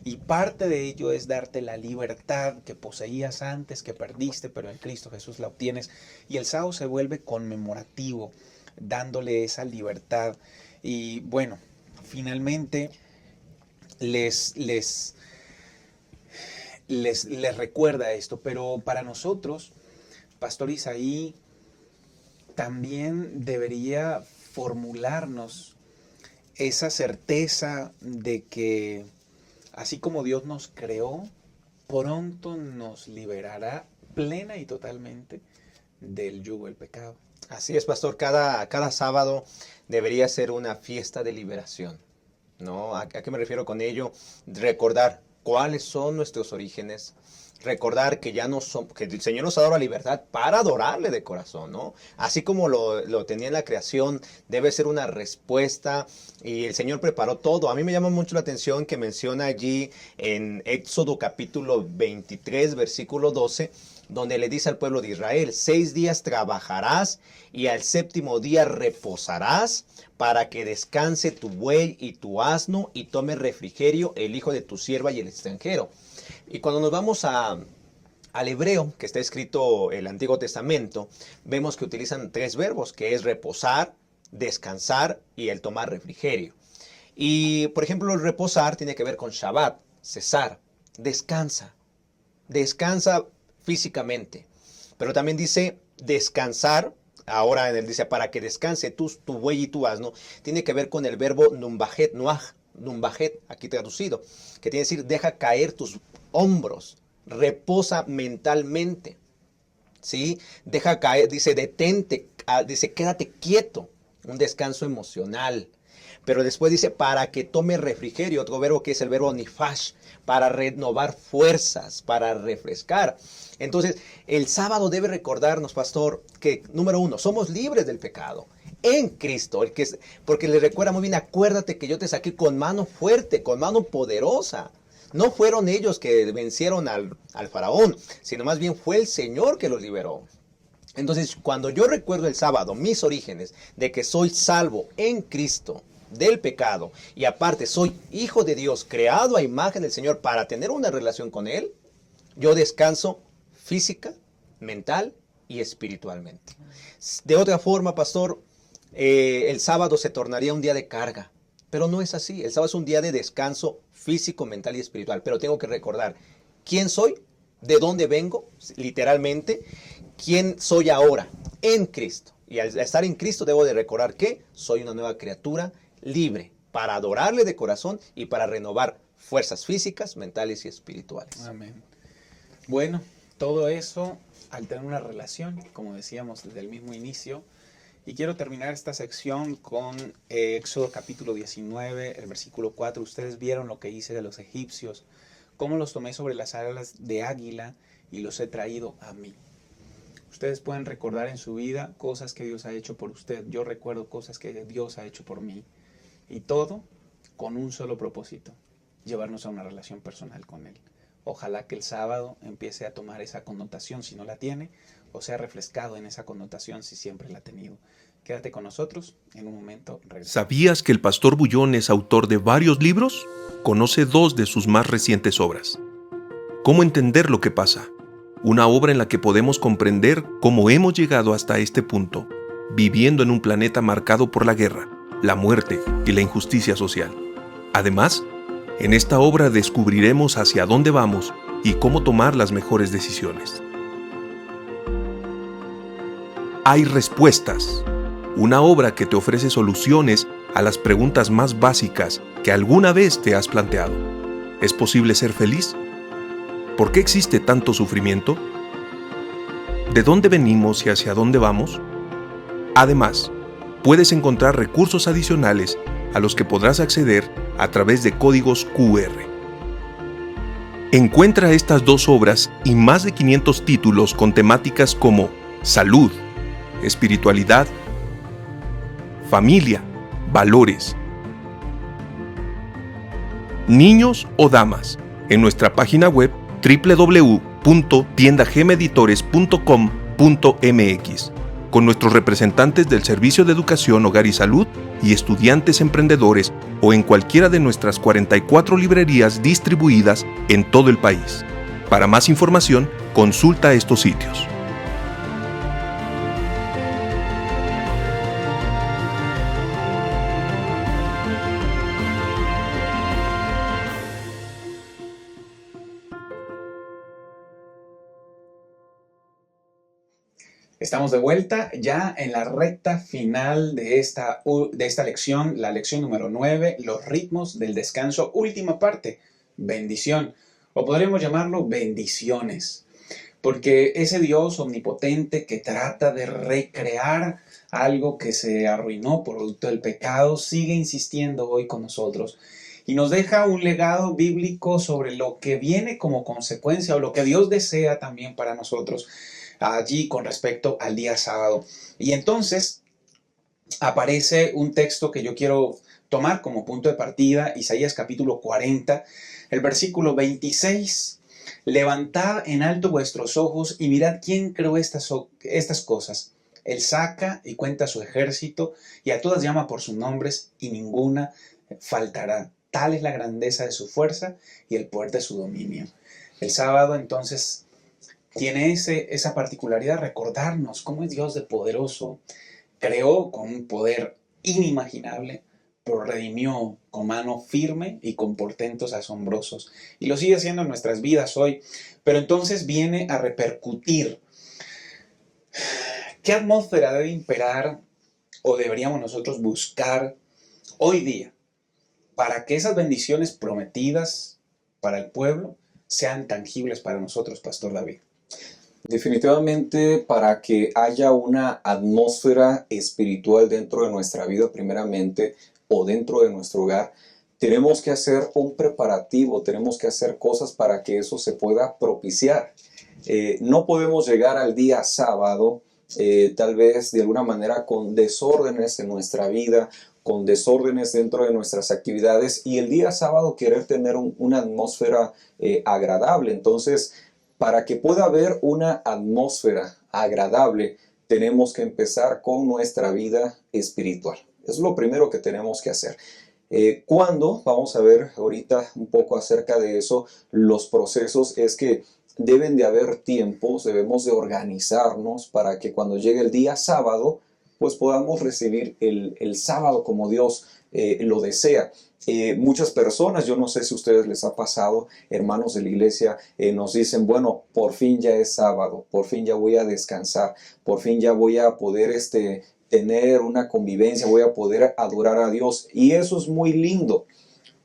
Y parte de ello es darte la libertad que poseías antes, que perdiste, pero en Cristo Jesús la obtienes. Y el sábado se vuelve conmemorativo, dándole esa libertad. Y bueno, finalmente les recuerda esto, pero para nosotros, Pastor Isaí, también debería formularnos esa certeza de que así como Dios nos creó, pronto nos liberará plena y totalmente del yugo del pecado. Así es, pastor. Cada sábado debería ser una fiesta de liberación, ¿no? ¿A qué me refiero con ello? Recordar cuáles son nuestros orígenes, recordar que ya no son, que el Señor nos ha dado la libertad para adorarle de corazón, ¿no? Así como lo tenía en la creación, debe ser una respuesta y el Señor preparó todo. A mí me llama mucho la atención que menciona allí en Éxodo capítulo 23, versículo 12, donde le dice al pueblo de Israel, 6 días trabajarás y al séptimo día reposarás para que descanse tu buey y tu asno y tome refrigerio el hijo de tu sierva y el extranjero. Y cuando nos vamos al hebreo, que está escrito el Antiguo Testamento, vemos que utilizan 3 verbos, que es reposar, descansar y el tomar refrigerio. Y, por ejemplo, el reposar tiene que ver con Shabbat, cesar, descansa. Descansa físicamente. Pero también dice descansar, ahora él dice para que descanse tu buey y tu asno, tiene que ver con el verbo numbajet, nuaj, numbajet, aquí traducido, que tiene que decir deja caer tus hombros, reposa mentalmente, ¿sí? Deja caer, dice detente, dice quédate quieto, un descanso emocional. Pero después dice para que tome refrigerio, otro verbo que es el verbo nifash, para renovar fuerzas, para refrescar. Entonces, el sábado debe recordarnos, pastor, que número 1, somos libres del pecado en Cristo, porque le recuerda muy bien, acuérdate que yo te saqué con mano fuerte, con mano poderosa. No fueron ellos que vencieron al faraón, sino más bien fue el Señor que los liberó. Entonces, cuando yo recuerdo el sábado mis orígenes de que soy salvo en Cristo del pecado y aparte soy hijo de Dios, creado a imagen del Señor para tener una relación con Él, yo descanso física, mental y espiritualmente. De otra forma, pastor, el sábado se tornaría un día de carga, pero no es así. El sábado es un día de descanso físico, mental y espiritual, pero tengo que recordar quién soy, de dónde vengo, literalmente, quién soy ahora en Cristo. Y al estar en Cristo debo de recordar que soy una nueva criatura libre para adorarle de corazón y para renovar fuerzas físicas, mentales y espirituales. Amén. Bueno, todo eso al tener una relación, como decíamos desde el mismo inicio, y quiero terminar esta sección con Éxodo capítulo 19, el versículo 4. Ustedes vieron lo que hice de los egipcios, cómo los tomé sobre las alas de águila y los he traído a mí. Ustedes pueden recordar en su vida cosas que Dios ha hecho por usted. Yo recuerdo cosas que Dios ha hecho por mí. Y todo con un solo propósito: llevarnos a una relación personal con Él. Ojalá que el sábado empiece a tomar esa connotación si no la tiene, o sea refrescado en esa connotación si siempre la ha tenido. Quédate con nosotros, en un momento regresamos. ¿Sabías que el pastor Bullón es autor de varios libros? Conoce 2 de sus más recientes obras. ¿Cómo entender lo que pasa? Una obra en la que podemos comprender cómo hemos llegado hasta este punto, viviendo en un planeta marcado por la guerra, la muerte y la injusticia social. Además, en esta obra descubriremos hacia dónde vamos y cómo tomar las mejores decisiones. Hay respuestas. Una obra que te ofrece soluciones a las preguntas más básicas que alguna vez te has planteado. ¿Es posible ser feliz? ¿Por qué existe tanto sufrimiento? ¿De dónde venimos y hacia dónde vamos? Además, puedes encontrar recursos adicionales a los que podrás acceder a través de códigos QR. Encuentra estas 2 obras y más de 500 títulos con temáticas como salud, espiritualidad, familia, valores, niños o damas en nuestra página web www.tiendagmeditores.com.mx con nuestros representantes del Servicio de Educación, Hogar y Salud y estudiantes emprendedores o en cualquiera de nuestras 44 librerías distribuidas en todo el país. Para más información, consulta estos sitios. Estamos de vuelta ya en la recta final de esta lección, la lección número 9, los ritmos del descanso, última parte, bendición, o podríamos llamarlo bendiciones, porque ese Dios omnipotente que trata de recrear algo que se arruinó producto del pecado, sigue insistiendo hoy con nosotros y nos deja un legado bíblico sobre lo que viene como consecuencia o lo que Dios desea también para nosotros allí con respecto al día sábado. Y entonces aparece un texto que yo quiero tomar como punto de partida, Isaías capítulo 40, el versículo 26. Levantad en alto vuestros ojos y mirad quién creó estas cosas. Él saca y cuenta su ejército y a todas llama por sus nombres y ninguna faltará. Tal es la grandeza de su fuerza y el poder de su dominio. El sábado entonces tiene esa particularidad, recordarnos cómo es Dios de poderoso. Creó con un poder inimaginable, pero redimió con mano firme y con portentos asombrosos. Y lo sigue haciendo en nuestras vidas hoy. Pero entonces viene a repercutir. ¿Qué atmósfera debe imperar o deberíamos nosotros buscar hoy día para que esas bendiciones prometidas para el pueblo sean tangibles para nosotros, Pastor David? Definitivamente, para que haya una atmósfera espiritual dentro de nuestra vida primeramente o dentro de nuestro hogar, tenemos que hacer un preparativo, tenemos que hacer cosas para que eso se pueda propiciar. No podemos llegar al día sábado tal vez de alguna manera con desórdenes en nuestra vida, con desórdenes dentro de nuestras actividades y el día sábado querer tener una atmósfera agradable. Entonces, para que pueda haber una atmósfera agradable, tenemos que empezar con nuestra vida espiritual. Es lo primero que tenemos que hacer. Cuando, vamos a ver ahorita un poco acerca de eso, los procesos es que deben de haber tiempos, debemos de organizarnos para que cuando llegue el día sábado, pues podamos recibir el sábado como Dios lo desea. Muchas personas, yo no sé si a ustedes les ha pasado, hermanos de la iglesia, nos dicen, bueno, por fin ya es sábado, por fin ya voy a descansar, por fin ya voy a poder tener una convivencia, voy a poder adorar a Dios. Y eso es muy lindo,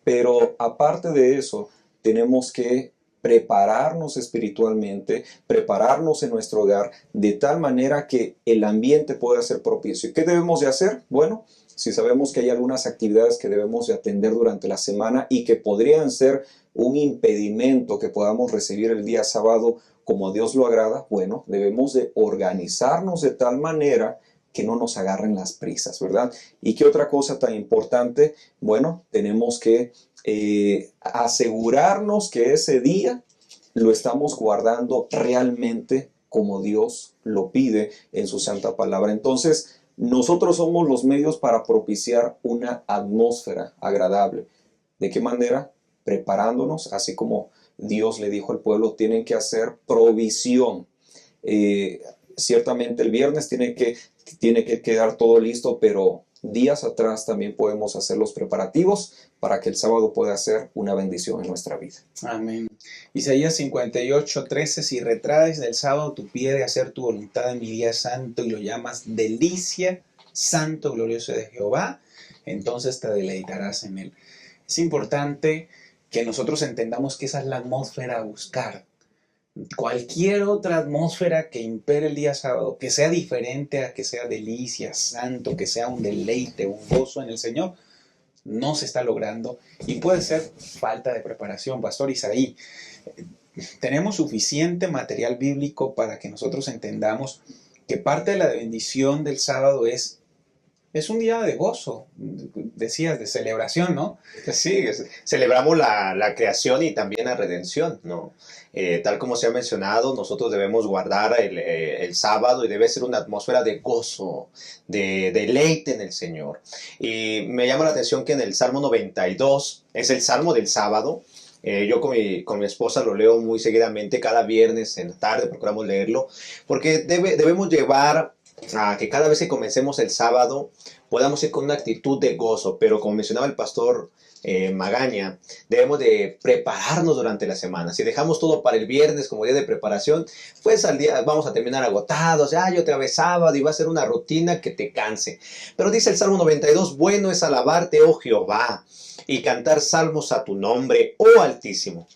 pero aparte de eso, tenemos que prepararnos espiritualmente, prepararnos en nuestro hogar, de tal manera que el ambiente pueda ser propicio. ¿Qué debemos de hacer? Bueno, si sabemos que hay algunas actividades que debemos de atender durante la semana y que podrían ser un impedimento que podamos recibir el día sábado como a Dios lo agrada, bueno, debemos de organizarnos de tal manera que no nos agarren las prisas, ¿verdad? ¿Y qué otra cosa tan importante? Bueno, tenemos que asegurarnos que ese día lo estamos guardando realmente como Dios lo pide en su santa palabra. Entonces, nosotros somos los medios para propiciar una atmósfera agradable. ¿De qué manera? Preparándonos, así como Dios le dijo al pueblo, tienen que hacer provisión. Ciertamente el viernes tiene que quedar todo listo, pero días atrás también podemos hacer los preparativos para que el sábado pueda ser una bendición en nuestra vida. Amén. Isaías 58:13, si retraes del sábado tu pie de hacer tu voluntad en mi día santo y lo llamas delicia, santo, glorioso de Jehová, entonces te deleitarás en él. Es importante que nosotros entendamos que esa es la atmósfera a buscar. Cualquier otra atmósfera que impere el día sábado, que sea diferente a que sea delicia, santo, que sea un deleite, un gozo en el Señor, no se está logrando y puede ser falta de preparación. Pastor Isaí, tenemos suficiente material bíblico para que nosotros entendamos que parte de la bendición del sábado es un día de gozo, decías, de celebración, ¿no? Sí, celebramos la creación y también la redención, ¿no? Tal como se ha mencionado, nosotros debemos guardar el sábado y debe ser una atmósfera de gozo, de deleite en el Señor. Y me llama la atención que en el Salmo 92, es el Salmo del sábado. Yo con mi esposa lo leo muy seguidamente, cada viernes en la tarde procuramos leerlo, porque debemos llevar a que cada vez que comencemos el sábado podamos ir con una actitud de gozo, pero como mencionaba el pastor Magaña, debemos de prepararnos durante la semana. Si dejamos todo para el viernes como día de preparación, pues al día vamos a terminar agotados, yo otra vez sábado, y va a ser una rutina que te canse. Pero dice el Salmo 92, bueno es alabarte, oh Jehová, y cantar salmos a tu nombre, oh Altísimo.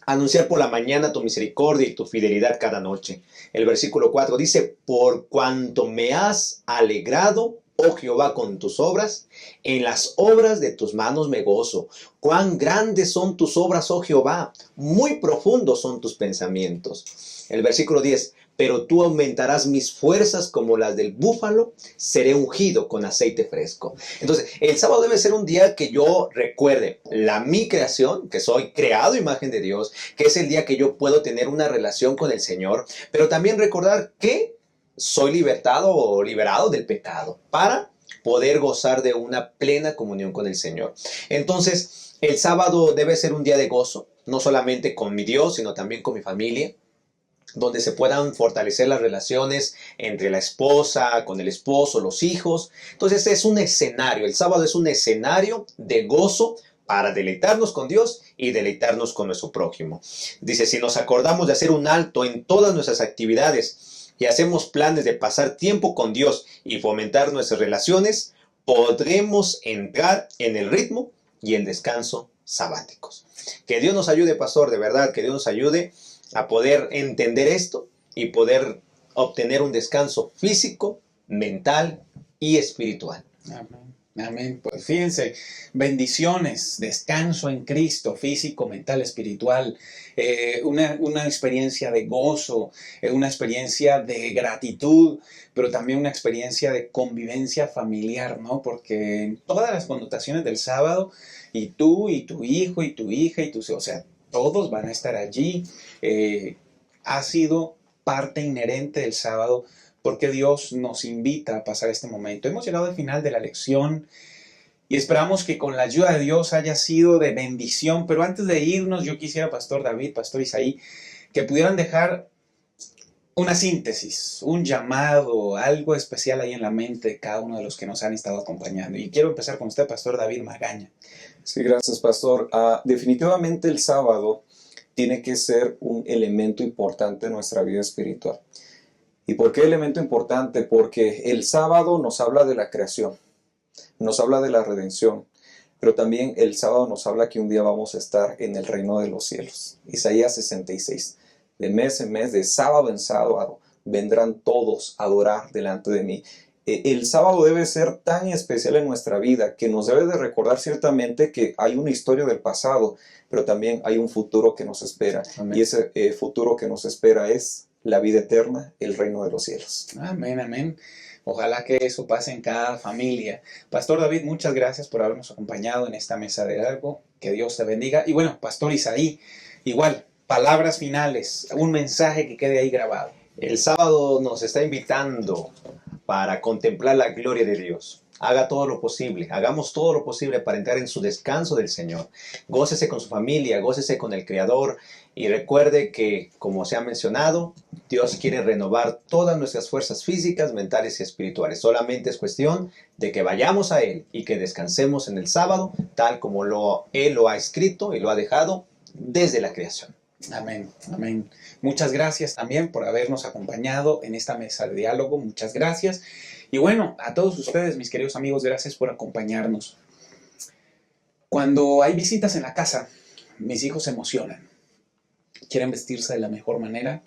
Anunciar por la mañana tu misericordia y tu fidelidad cada noche. El versículo 4 dice, por cuanto me has alegrado, oh Jehová, con tus obras, en las obras de tus manos me gozo. Cuán grandes son tus obras, oh Jehová, muy profundos son tus pensamientos. El versículo 10, pero tú aumentarás mis fuerzas como las del búfalo, seré ungido con aceite fresco. Entonces, el sábado debe ser un día que yo recuerde mi creación, que soy creado a imagen de Dios, que es el día que yo puedo tener una relación con el Señor, pero también recordar que soy libertado o liberado del pecado para poder gozar de una plena comunión con el Señor. Entonces, el sábado debe ser un día de gozo, no solamente con mi Dios, sino también con mi familia, donde se puedan fortalecer las relaciones entre la esposa, con el esposo, los hijos. Entonces es un escenario, el sábado es un escenario de gozo para deleitarnos con Dios y deleitarnos con nuestro prójimo. Dice, si nos acordamos de hacer un alto en todas nuestras actividades y hacemos planes de pasar tiempo con Dios y fomentar nuestras relaciones, podremos entrar en el ritmo y el descanso sabáticos. Que Dios nos ayude, pastor, de verdad, que Dios nos ayude a poder entender esto y poder obtener un descanso físico, mental y espiritual. Amén. Amén. Pues fíjense, bendiciones, descanso en Cristo, físico, mental, espiritual, una experiencia de gozo, una experiencia de gratitud, pero también una experiencia de convivencia familiar, ¿no? Porque en todas las connotaciones del sábado, y tú, y tu hijo, y tu hija, o sea, todos van a estar allí. Ha sido parte inherente del sábado porque Dios nos invita a pasar este momento. Hemos llegado al final de la lección y esperamos que con la ayuda de Dios haya sido de bendición. Pero antes de irnos, yo quisiera, Pastor David, Pastor Isaí, que pudieran dejar una síntesis, un llamado, algo especial ahí en la mente de cada uno de los que nos han estado acompañando. Y quiero empezar con usted, Pastor David Magaña. Sí, gracias, Pastor. Definitivamente el sábado tiene que ser un elemento importante en nuestra vida espiritual. ¿Y por qué elemento importante? Porque el sábado nos habla de la creación, nos habla de la redención, pero también el sábado nos habla que un día vamos a estar en el reino de los cielos. Isaías 66, de mes en mes, de sábado en sábado, vendrán todos a adorar delante de mí. el sábado debe ser tan especial en nuestra vida que nos debe de recordar ciertamente que hay una historia del pasado, pero también hay un futuro que nos espera. Amén. Y ese futuro que nos espera es la vida eterna, el reino de los cielos. Amén, amén. Ojalá que eso pase en cada familia. Pastor David, muchas gracias por habernos acompañado en esta mesa de algo. Que Dios te bendiga. Y bueno, Pastor Isaí, igual, palabras finales, un mensaje que quede ahí grabado. El sábado nos está invitando para contemplar la gloria de Dios. Haga todo lo posible, hagamos todo lo posible para entrar en su descanso del Señor. Gócese con su familia, gócese con el Creador y recuerde que, como se ha mencionado, Dios quiere renovar todas nuestras fuerzas físicas, mentales y espirituales. Solamente es cuestión de que vayamos a Él y que descansemos en el sábado, tal como Él lo ha escrito y lo ha dejado desde la creación. Amén, amén. Muchas gracias también por habernos acompañado en esta mesa de diálogo. Muchas gracias. Y bueno, a todos ustedes, mis queridos amigos, gracias por acompañarnos. Cuando hay visitas en la casa, mis hijos se emocionan. Quieren vestirse de la mejor manera,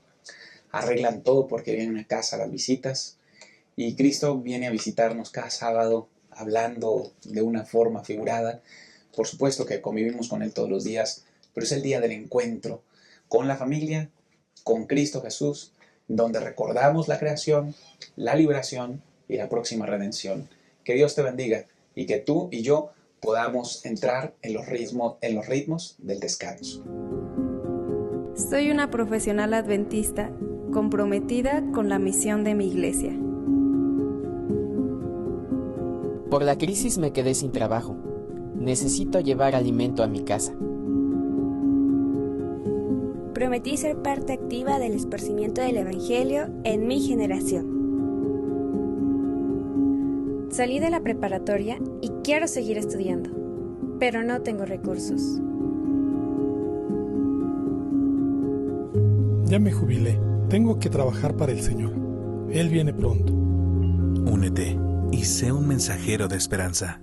arreglan todo porque vienen a casa las visitas. Y Cristo viene a visitarnos cada sábado, hablando de una forma figurada. Por supuesto que convivimos con Él todos los días, pero es el día del encuentro con la familia, con Cristo Jesús, donde recordamos la creación, la liberación y la próxima redención. Que Dios te bendiga y que tú y yo podamos entrar en los ritmos del descanso. Soy una profesional adventista comprometida con la misión de mi iglesia. Por la crisis me quedé sin trabajo. Necesito llevar alimento a mi casa. Prometí ser parte activa del esparcimiento del Evangelio en mi generación. Salí de la preparatoria y quiero seguir estudiando, pero no tengo recursos. Ya me jubilé. Tengo que trabajar para el Señor. Él viene pronto. Únete y sé un mensajero de esperanza.